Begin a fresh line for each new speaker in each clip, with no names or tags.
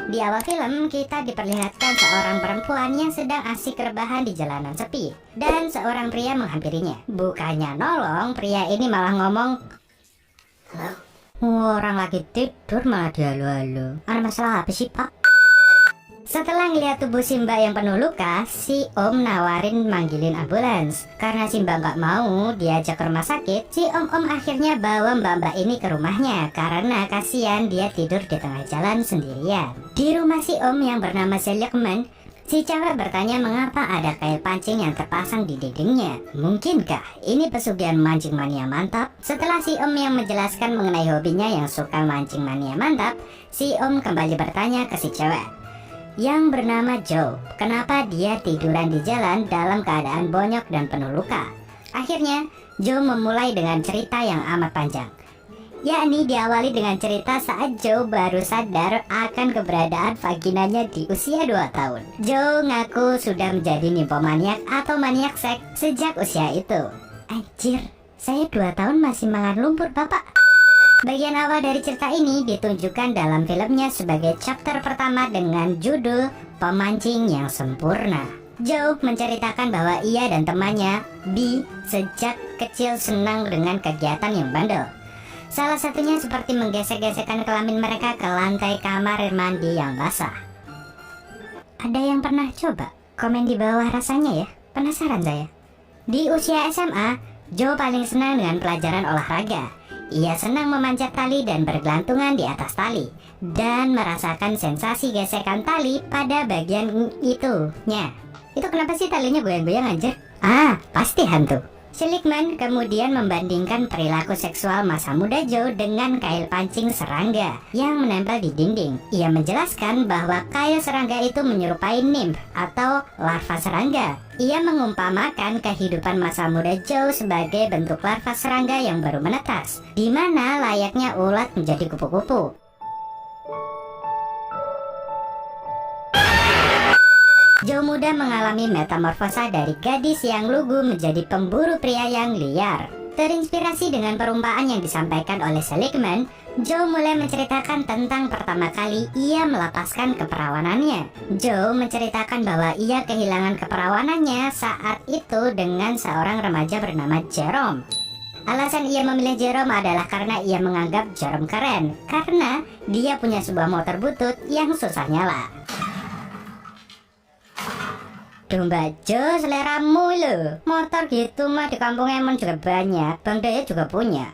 Di awal film, kita diperlihatkan seorang perempuan yang sedang asik rebahan di jalanan sepi, dan seorang pria menghampirinya. Bukannya nolong, pria ini malah ngomong, "Halo, orang lagi tidur malah dihalu-halu. Ada masalah apa sih, Pak?" Setelah ngeliat tubuh Simba yang penuh luka, si Om nawarin manggilin ambulans. Karena Simba nggak mau diajak ke rumah sakit, si Om akhirnya bawa mbak-mbak ini ke rumahnya karena kasihan dia tidur di tengah jalan sendirian. Di rumah si Om yang bernama Seligman, si cewek bertanya mengapa ada kail pancing yang terpasang di dindingnya. Mungkinkah ini pesugihan mancing mania mantap? Setelah si Om yang menjelaskan mengenai hobinya yang suka mancing mania mantap, si Om kembali bertanya ke si cewek yang bernama Joe, kenapa dia tiduran di jalan dalam keadaan bonyok dan penuh luka. Akhirnya, Joe memulai dengan cerita yang amat panjang. Yakni diawali dengan cerita saat Joe baru sadar akan keberadaan vaginanya di usia 2 tahun. Joe ngaku sudah menjadi nymphomaniac atau maniak seks sejak usia itu. Anjir, saya 2 tahun masih makan lumpur, Bapak. Bagian awal dari cerita ini ditunjukkan dalam filmnya sebagai chapter pertama dengan judul Pemancing yang Sempurna. Joe menceritakan bahwa ia dan temannya, B, sejak kecil senang dengan kegiatan yang bandel. Salah satunya seperti menggesek-gesekkan kelamin mereka ke lantai kamar mandi yang basah. Ada yang pernah coba? Komen di bawah rasanya ya, penasaran saya. Di usia SMA, Joe paling senang dengan pelajaran olahraga. Ia senang memanjat tali dan bergelantungan di atas tali, dan merasakan sensasi gesekan tali pada bagian itunya. Itu kenapa sih talinya goyang-goyang anjir? Ah, pasti hantu. Seligman kemudian membandingkan perilaku seksual masa muda Joe dengan kail pancing serangga yang menempel di dinding. Ia menjelaskan bahwa kail serangga itu menyerupai nymph atau larva serangga. Ia mengumpamakan kehidupan masa muda Joe sebagai bentuk larva serangga yang baru menetas, di mana layaknya ulat menjadi kupu-kupu. Joe muda mengalami metamorfosa dari gadis yang lugu menjadi pemburu pria yang liar. Terinspirasi dengan perumpamaan yang disampaikan oleh Seligman, Joe mulai menceritakan tentang pertama kali ia melepaskan keperawanannya. Joe menceritakan bahwa ia kehilangan keperawanannya saat itu dengan seorang remaja bernama Jerome. Alasan ia memilih Jerome adalah karena ia menganggap Jerome keren, karena dia punya sebuah motor butut yang susah nyala. Domba Joe selera mulu. Motor gitu mah di kampung emang juga banyak. Bang Daya juga punya.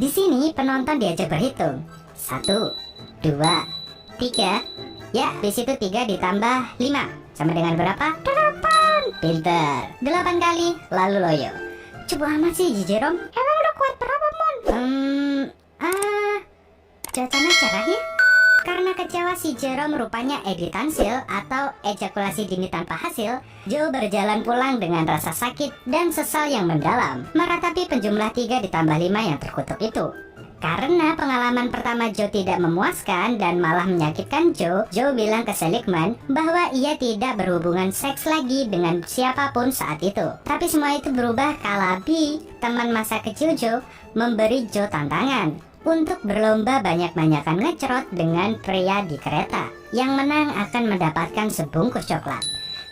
Di sini penonton diajak berhitung. 1, 2, 3. Ya, di situ 3 ditambah 5 sama dengan berapa? 8. Pinter. 8 kali lalu loyo. Coba amat sih Jerome. Emang udah kuat berapa, Mon? Jawabannya cerah ya. Karena kecewa si Jerome rupanya editansil atau ejakulasi dini tanpa hasil, Joe berjalan pulang dengan rasa sakit dan sesal yang mendalam, meratapi penjumlah 3 ditambah 5 yang terkutuk itu. Karena pengalaman pertama Joe tidak memuaskan dan malah menyakitkan Joe bilang ke Seligman bahwa ia tidak berhubungan seks lagi dengan siapapun saat itu. Tapi semua itu berubah kala B, teman masa kecil Joe, memberi Joe tantangan untuk berlomba banyak-banyakan ngecerot dengan pria di kereta. Yang menang akan mendapatkan sebungkus coklat.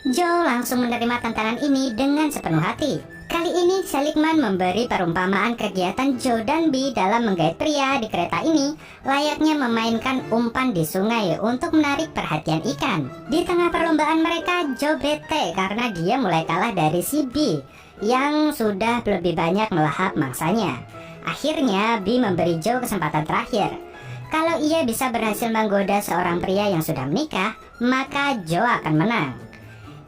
Joe langsung menerima tantangan ini dengan sepenuh hati. Kali ini Seligman memberi perumpamaan kegiatan Joe dan B dalam menggait pria di kereta ini layaknya memainkan umpan di sungai untuk menarik perhatian ikan. Di tengah perlombaan mereka, Joe bete karena dia mulai kalah dari si B yang sudah lebih banyak melahap mangsanya. Akhirnya B memberi Joe kesempatan terakhir. Kalau ia bisa berhasil menggoda seorang pria yang sudah menikah, maka Joe akan menang.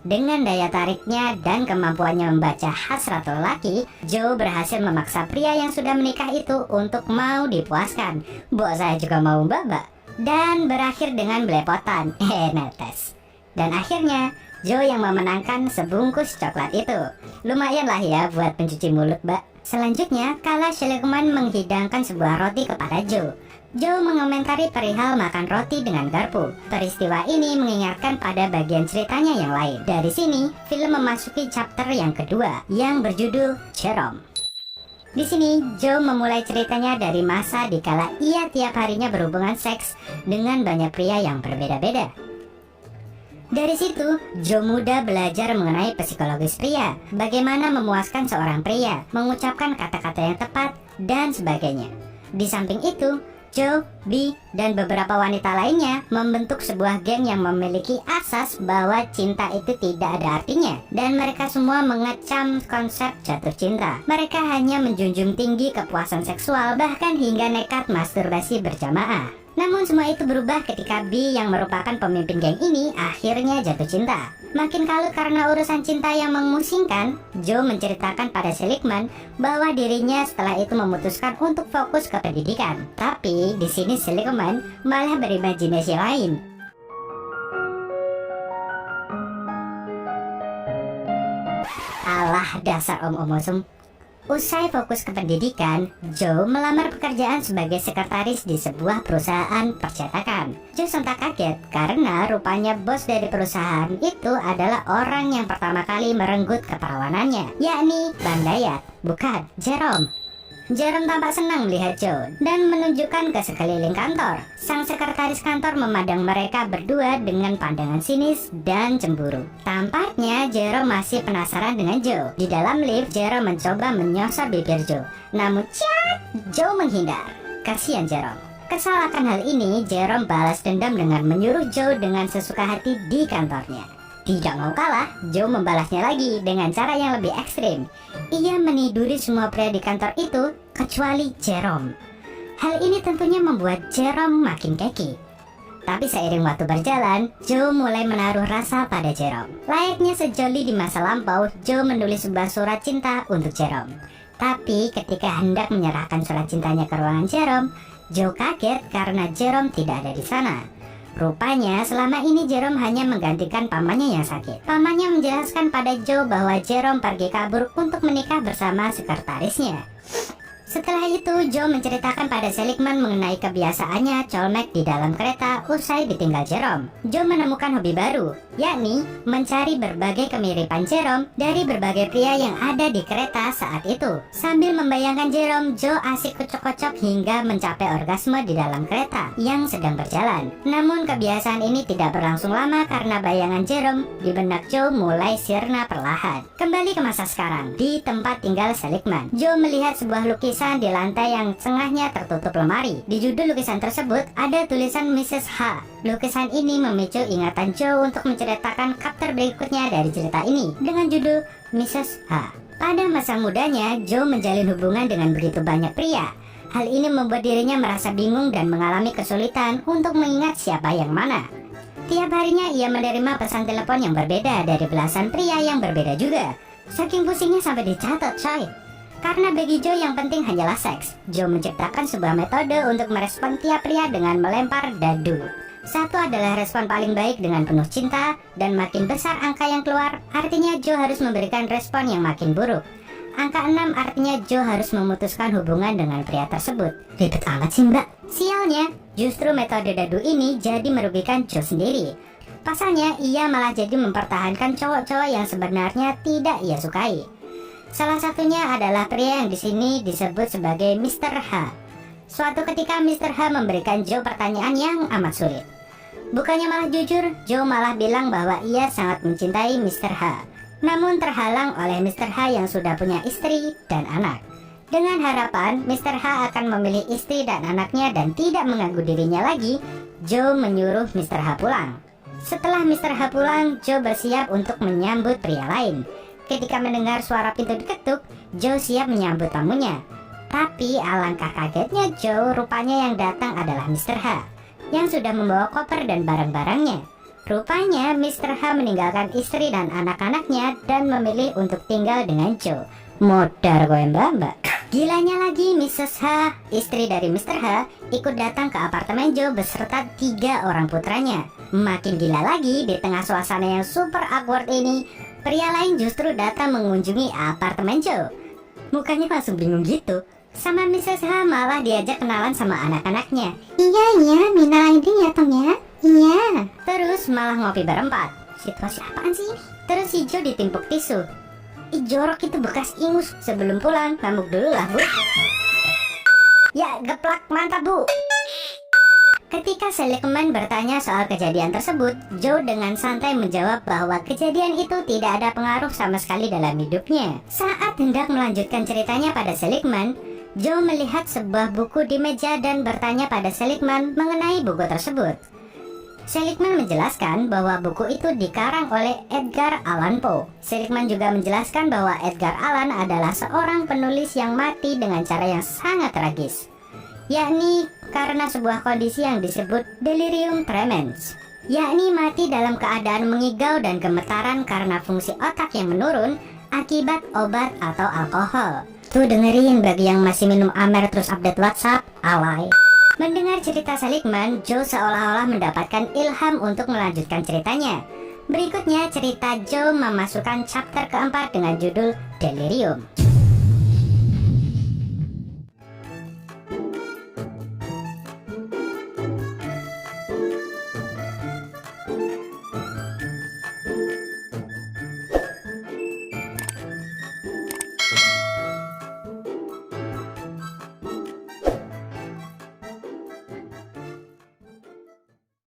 Dengan daya tariknya dan kemampuannya membaca hasrat lelaki, Joe berhasil memaksa pria yang sudah menikah itu untuk mau dipuaskan. Bok saya juga mau mbak. Dan berakhir dengan belepotan. Netes. Dan akhirnya Joe yang memenangkan sebungkus coklat itu. Lumayan lah ya buat pencuci mulut, mbak. Selanjutnya, kala Seligman menghidangkan sebuah roti kepada Joe. Joe mengomentari perihal makan roti dengan garpu. Peristiwa ini mengingatkan pada bagian ceritanya yang lain. Dari sini, film memasuki chapter yang kedua yang berjudul Jerome. Di sini, Joe memulai ceritanya dari masa dikala ia tiap harinya berhubungan seks dengan banyak pria yang berbeda-beda. Dari situ, Joe muda belajar mengenai psikologis pria, bagaimana memuaskan seorang pria, mengucapkan kata-kata yang tepat, dan sebagainya. Di samping itu, Joe, Bee, dan beberapa wanita lainnya membentuk sebuah geng yang memiliki asas bahwa cinta itu tidak ada artinya, dan mereka semua mengecam konsep jatuh cinta. Mereka hanya menjunjung tinggi kepuasan seksual, bahkan hingga nekat masturbasi berjamaah. Namun semua itu berubah ketika Bee yang merupakan pemimpin geng ini akhirnya jatuh cinta. Makin kalut karena urusan cinta yang memusingkan, Joe menceritakan pada Seligman bahwa dirinya setelah itu memutuskan untuk fokus ke pendidikan. Tapi di sini Seligman malah berimajinasi lain. Alah, dasar om-om mesum. Usai fokus ke pendidikan, Joe melamar pekerjaan sebagai sekretaris di sebuah perusahaan percetakan. Joe sontak kaget karena rupanya bos dari perusahaan itu adalah orang yang pertama kali merenggut keperawanannya, yakni Bandayat, bukan Jerome. Jerome tampak senang melihat Joe dan menunjukkan ke sekeliling kantor. Sang sekretaris kantor memandang mereka berdua dengan pandangan sinis dan cemburu. Tampaknya Jerome masih penasaran dengan Joe. Di dalam lift, Jerome mencoba menyosor bibir Joe. Namun Joe menghindar. Kasihan Jerome. Kesal akan hal ini, Jerome balas dendam dengan menyuruh Joe dengan sesuka hati di kantornya. Tidak mau kalah, Joe membalasnya lagi dengan cara yang lebih ekstrim. Ia meniduri semua pria di kantor itu, kecuali Jerome. Hal ini tentunya membuat Jerome makin keki. Tapi seiring waktu berjalan, Joe mulai menaruh rasa pada Jerome. Layaknya sejoli di masa lampau, Joe menulis sebuah surat cinta untuk Jerome. Tapi ketika hendak menyerahkan surat cintanya ke ruangan Jerome, Joe kaget karena Jerome tidak ada di sana. Rupanya selama ini Jerome hanya menggantikan pamannya yang sakit. Pamannya menjelaskan pada Joe bahwa Jerome pergi kabur untuk menikah bersama sekretarisnya. Setelah itu, Joe menceritakan pada Seligman mengenai kebiasaannya colmek di dalam kereta usai ditinggal Jerome. Joe menemukan hobi baru, yakni mencari berbagai kemiripan Jerome dari berbagai pria yang ada di kereta saat itu. Sambil membayangkan Jerome, Joe asik kocok-kocok hingga mencapai orgasme di dalam kereta yang sedang berjalan. Namun kebiasaan ini tidak berlangsung lama karena bayangan Jerome di benak Joe mulai sirna perlahan. Kembali ke masa sekarang, di tempat tinggal Seligman, Joe melihat sebuah lukisan di lantai yang tengahnya tertutup lemari. Di judul lukisan tersebut ada tulisan Mrs. H. Lukisan ini memicu ingatan Joe untuk menceritakan chapter berikutnya dari cerita ini dengan judul Mrs. H. Pada masa mudanya, Joe menjalin hubungan dengan begitu banyak pria. Hal ini membuat dirinya merasa bingung dan mengalami kesulitan untuk mengingat siapa yang mana. Tiap harinya ia menerima pesan telepon yang berbeda dari belasan pria yang berbeda juga. Saking pusingnya sampai dicatat, coy. Karena bagi Joe yang penting hanyalah seks, Joe menciptakan sebuah metode untuk merespon tiap pria dengan melempar dadu. Satu adalah respon paling baik dengan penuh cinta, dan makin besar angka yang keluar, artinya Joe harus memberikan respon yang makin buruk. Angka 6 artinya Joe harus memutuskan hubungan dengan pria tersebut. Ribet amat sih mbak. Sialnya, justru metode dadu ini jadi merugikan Joe sendiri. Pasalnya, ia malah jadi mempertahankan cowok-cowok yang sebenarnya tidak ia sukai. Salah satunya adalah pria yang di sini disebut sebagai Mr. H. Suatu ketika Mr. H memberikan Joe pertanyaan yang amat sulit. Bukannya malah jujur, Joe malah bilang bahwa ia sangat mencintai Mr. H. Namun terhalang oleh Mr. H yang sudah punya istri dan anak. Dengan harapan Mr. H akan memilih istri dan anaknya dan tidak mengganggu dirinya lagi, Joe menyuruh Mr. H pulang. Setelah Mr. H pulang, Joe bersiap untuk menyambut pria lain. Ketika mendengar suara pintu diketuk, Joe siap menyambut tamunya. Tapi alangkah kagetnya Joe, rupanya yang datang adalah Mr. H yang sudah membawa koper dan barang-barangnya. Rupanya Mr. H meninggalkan istri dan anak-anaknya dan memilih untuk tinggal dengan Joe. Modar gue mbak. Gilanya lagi, Mrs. H, istri dari Mr. H, ikut datang ke apartemen Joe beserta 3 orang putranya. Makin gila lagi, di tengah suasana yang super awkward ini, pria lain justru datang mengunjungi apartemen Joe. Mukanya langsung bingung gitu. Sama Mrs. H malah diajak kenalan sama anak-anaknya. Iya, Mina ini ya Tong ya. Iya. Terus malah ngopi berempat. Situasi apaan sih ini? Terus si Joe ditimpuk tisu. Ih, jorok itu bekas ingus. Sebelum pulang, mabuk dulu lah, Bu. Ya, geplak, mantap, Bu. Ketika Seligman bertanya soal kejadian tersebut, Joe dengan santai menjawab bahwa kejadian itu tidak ada pengaruh sama sekali dalam hidupnya. Saat hendak melanjutkan ceritanya pada Seligman, Joe melihat sebuah buku di meja dan bertanya pada Seligman mengenai buku tersebut. Seligman menjelaskan bahwa buku itu dikarang oleh Edgar Allan Poe. Seligman juga menjelaskan bahwa Edgar Allan adalah seorang penulis yang mati dengan cara yang sangat tragis, yakni karena sebuah kondisi yang disebut delirium tremens, yakni mati dalam keadaan mengigau dan gemetaran karena fungsi otak yang menurun akibat obat atau alkohol. Tuh dengerin bagi yang masih minum Amer terus update WhatsApp, alay. Mendengar cerita Seligman, Joe seolah-olah mendapatkan ilham untuk melanjutkan ceritanya. Berikutnya cerita Joe memasukkan chapter keempat dengan judul Delirium.